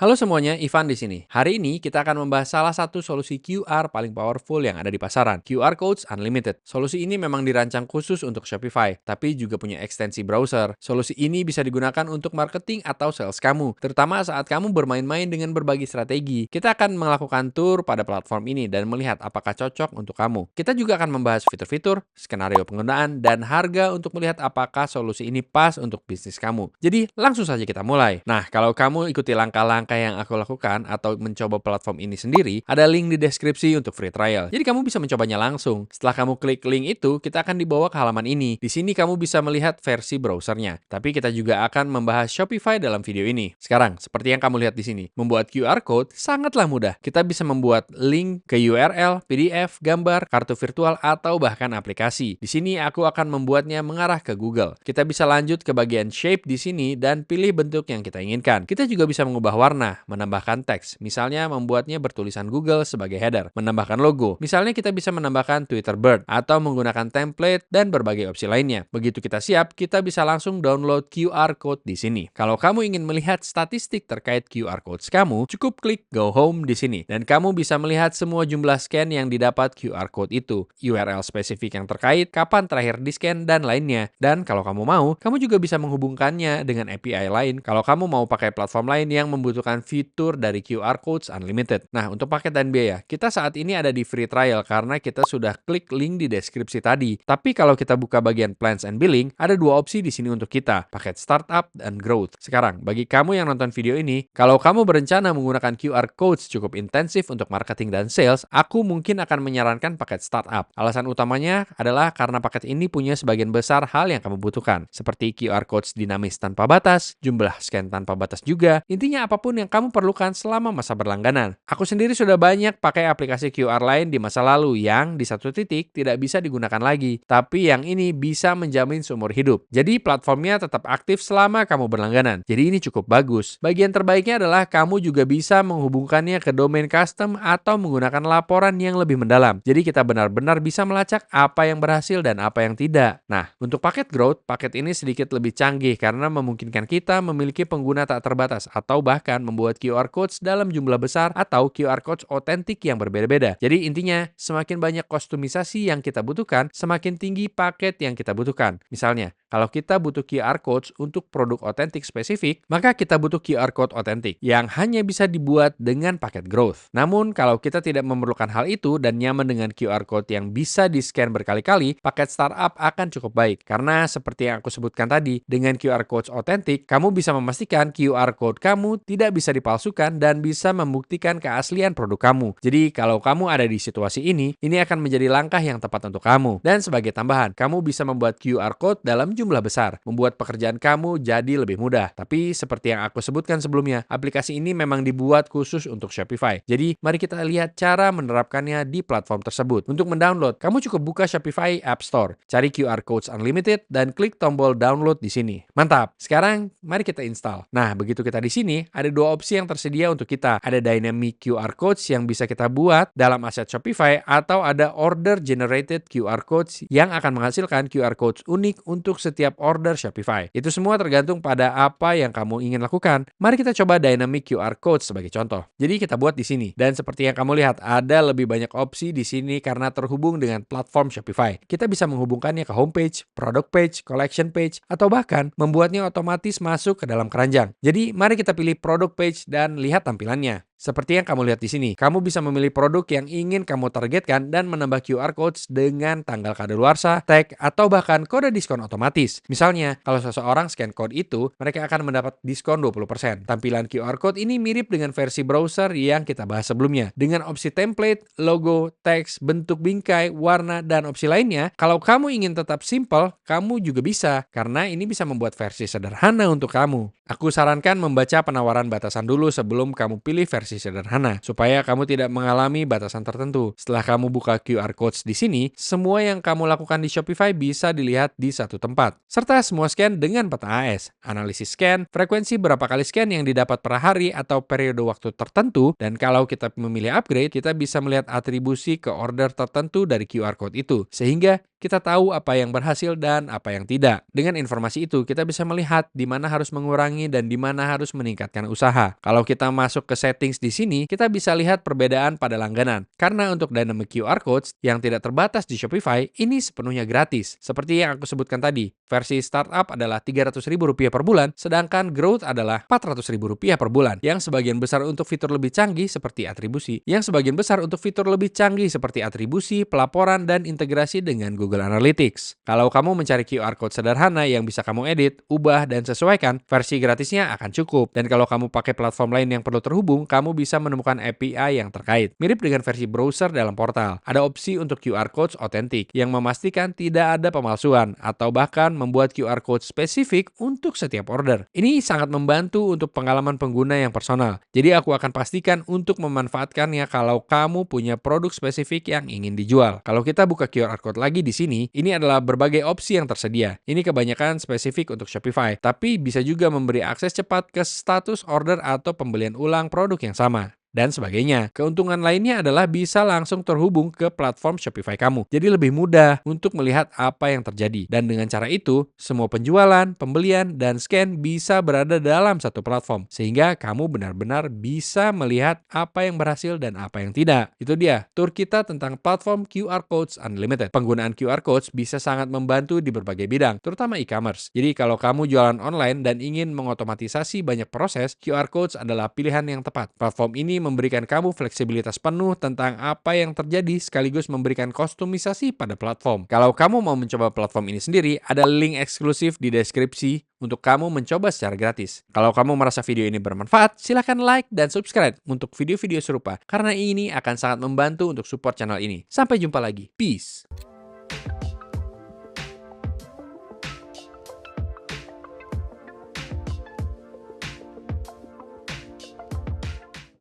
Halo semuanya, Ivan di sini. Hari ini kita akan membahas salah satu solusi QR paling powerful yang ada di pasaran, QR Codes Unlimited. Solusi ini memang dirancang khusus untuk Shopify, tapi juga punya ekstensi browser. Solusi ini bisa digunakan untuk marketing atau sales kamu, terutama saat kamu bermain-main dengan berbagai strategi. Kita akan melakukan tour pada platform ini dan melihat apakah cocok untuk kamu. Kita juga akan membahas fitur-fitur, skenario penggunaan, dan harga untuk melihat apakah solusi ini pas untuk bisnis kamu. Jadi langsung saja kita mulai. Nah, kalau kamu ikuti langkah-langkah yang aku lakukan atau mencoba platform ini sendiri, ada link di deskripsi untuk free trial. Jadi kamu bisa mencobanya langsung. Setelah kamu klik link itu, kita akan dibawa ke halaman ini. Di sini kamu bisa melihat versi browsernya. Tapi kita juga akan membahas Shopify dalam video ini. Sekarang, seperti yang kamu lihat di sini, membuat QR code sangatlah mudah. Kita bisa membuat link ke URL, PDF, gambar, kartu virtual, atau bahkan aplikasi. Di sini aku akan membuatnya mengarah ke Google. Kita bisa lanjut ke bagian shape di sini dan pilih bentuk yang kita inginkan. Kita juga bisa mengubah warna, menambahkan teks, misalnya membuatnya bertulisan Google sebagai header, menambahkan logo, misalnya kita bisa menambahkan Twitter Bird, atau menggunakan template dan berbagai opsi lainnya. Begitu kita siap, kita bisa langsung download QR Code di sini. Kalau kamu ingin melihat statistik terkait QR Codes kamu, cukup klik Go Home di sini, dan kamu bisa melihat semua jumlah scan yang didapat QR Code itu, URL spesifik yang terkait, kapan terakhir di-scan, dan lainnya. Dan kalau kamu mau, kamu juga bisa menghubungkannya dengan API lain kalau kamu mau pakai platform lain yang membutuhkan fitur dari QR Codes Unlimited. Nah, untuk paket dan biaya, kita saat ini ada di free trial karena kita sudah klik link di deskripsi tadi. Tapi kalau kita buka bagian plans and billing, ada dua opsi di sini untuk kita, paket startup dan growth. Sekarang, bagi kamu yang nonton video ini, kalau kamu berencana menggunakan QR Codes cukup intensif untuk marketing dan sales, aku mungkin akan menyarankan paket startup. Alasan utamanya adalah karena paket ini punya sebagian besar hal yang kamu butuhkan, seperti QR Codes dinamis tanpa batas, jumlah scan tanpa batas juga, intinya apapun yang kamu perlukan selama masa berlangganan. Aku sendiri sudah banyak pakai aplikasi QR lain di masa lalu yang di satu titik tidak bisa digunakan lagi, tapi yang ini bisa menjamin seumur hidup. Jadi platformnya tetap aktif selama kamu berlangganan. Jadi ini cukup bagus. Bagian terbaiknya adalah kamu juga bisa menghubungkannya ke domain custom atau menggunakan laporan yang lebih mendalam. Jadi kita benar-benar bisa melacak apa yang berhasil dan apa yang tidak. Nah, untuk paket growth, paket ini sedikit lebih canggih karena memungkinkan kita memiliki pengguna tak terbatas atau bahkan membuat QR Codes dalam jumlah besar atau QR Codes otentik yang berbeda-beda. Jadi intinya, semakin banyak kustomisasi yang kita butuhkan, semakin tinggi paket yang kita butuhkan. Misalnya, kalau kita butuh QR Codes untuk produk otentik spesifik, maka kita butuh QR Code otentik yang hanya bisa dibuat dengan paket growth. Namun, kalau kita tidak memerlukan hal itu dan nyaman dengan QR Code yang bisa di-scan berkali-kali, paket startup akan cukup baik. Karena seperti yang aku sebutkan tadi, dengan QR Codes otentik, kamu bisa memastikan QR Code kamu tidak bisa dipalsukan dan bisa membuktikan keaslian produk kamu. Jadi, kalau kamu ada di situasi ini akan menjadi langkah yang tepat untuk kamu. Dan sebagai tambahan, kamu bisa membuat QR Code dalam jumlah besar, membuat pekerjaan kamu jadi lebih mudah. Tapi seperti yang aku sebutkan sebelumnya, aplikasi ini memang dibuat khusus untuk Shopify. Jadi, mari kita lihat cara menerapkannya di platform tersebut. Untuk mendownload, kamu cukup buka Shopify App Store, cari QR Codes Unlimited, dan klik tombol download di sini. Mantap! Sekarang, mari kita install. Nah, begitu kita di sini, ada dua opsi yang tersedia untuk kita. Ada Dynamic QR Codes yang bisa kita buat dalam aset Shopify, atau ada Order Generated QR Codes yang akan menghasilkan QR Codes unik untuk setiap order Shopify. Itu semua tergantung pada apa yang kamu ingin lakukan. Mari kita coba Dynamic QR Codes sebagai contoh. Jadi kita buat di sini. Dan seperti yang kamu lihat, ada lebih banyak opsi di sini karena terhubung dengan platform Shopify. Kita bisa menghubungkannya ke homepage, product page, collection page, atau bahkan membuatnya otomatis masuk ke dalam keranjang. Jadi mari kita pilih product page dan lihat tampilannya. Seperti yang kamu lihat di sini, kamu bisa memilih produk yang ingin kamu targetkan dan menambah QR Codes dengan tanggal kadaluarsa, tag, atau bahkan kode diskon otomatis. Misalnya, kalau seseorang scan code itu, mereka akan mendapat diskon 20%. Tampilan QR Code ini mirip dengan versi browser yang kita bahas sebelumnya. Dengan opsi template, logo, teks, bentuk bingkai, warna, dan opsi lainnya, kalau kamu ingin tetap simple, kamu juga bisa, karena ini bisa membuat versi sederhana untuk kamu. Aku sarankan membaca penawaran batasan dulu sebelum kamu pilih versi sederhana, supaya kamu tidak mengalami batasan tertentu. Setelah kamu buka QR Codes di sini, semua yang kamu lakukan di Shopify bisa dilihat di satu tempat, serta semua scan dengan peta AS, analisis scan, frekuensi berapa kali scan yang didapat per hari atau periode waktu tertentu, dan kalau kita memilih upgrade, kita bisa melihat atribusi ke order tertentu dari QR Code itu, sehingga kita tahu apa yang berhasil dan apa yang tidak. Dengan informasi itu, kita bisa melihat di mana harus mengurangi dan di mana harus meningkatkan usaha. Kalau kita masuk ke settings di sini, kita bisa lihat perbedaan pada langganan. Karena untuk Dynamic QR Codes yang tidak terbatas di Shopify, ini sepenuhnya gratis. Seperti yang aku sebutkan tadi, versi startup adalah Rp300.000 per bulan, sedangkan Growth adalah Rp400.000 per bulan, yang sebagian besar untuk fitur lebih canggih seperti atribusi, pelaporan, dan integrasi dengan Google Analytics. Kalau kamu mencari QR Code sederhana yang bisa kamu edit, ubah, dan sesuaikan, versi gratisnya akan cukup. Dan kalau kamu pakai platform lain yang perlu terhubung, kamu bisa menemukan API yang terkait. Mirip dengan versi browser dalam portal, ada opsi untuk QR Codes otentik yang memastikan tidak ada pemalsuan atau bahkan membuat QR Code spesifik untuk setiap order. Ini sangat membantu untuk pengalaman pengguna yang personal. Jadi aku akan pastikan untuk memanfaatkannya kalau kamu punya produk spesifik yang ingin dijual. Kalau kita buka QR Code lagi di sini, ini adalah berbagai opsi yang tersedia. Ini kebanyakan spesifik untuk Shopify, tapi bisa juga memberi akses cepat ke status order atau pembelian ulang produk yang sama, dan sebagainya. Keuntungan lainnya adalah bisa langsung terhubung ke platform Shopify kamu. Jadi lebih mudah untuk melihat apa yang terjadi. Dan dengan cara itu, semua penjualan, pembelian, dan scan bisa berada dalam satu platform. Sehingga kamu benar-benar bisa melihat apa yang berhasil dan apa yang tidak. Itu dia, tur kita tentang platform QR Codes Unlimited. Penggunaan QR Codes bisa sangat membantu di berbagai bidang, terutama e-commerce. Jadi kalau kamu jualan online dan ingin mengotomatisasi banyak proses, QR Codes adalah pilihan yang tepat. Platform ini memberikan kamu fleksibilitas penuh tentang apa yang terjadi sekaligus memberikan kustomisasi pada platform. Kalau kamu mau mencoba platform ini sendiri, ada link eksklusif di deskripsi untuk kamu mencoba secara gratis. Kalau kamu merasa video ini bermanfaat, silahkan like dan subscribe untuk video-video serupa karena ini akan sangat membantu untuk support channel ini. Sampai jumpa lagi. Peace!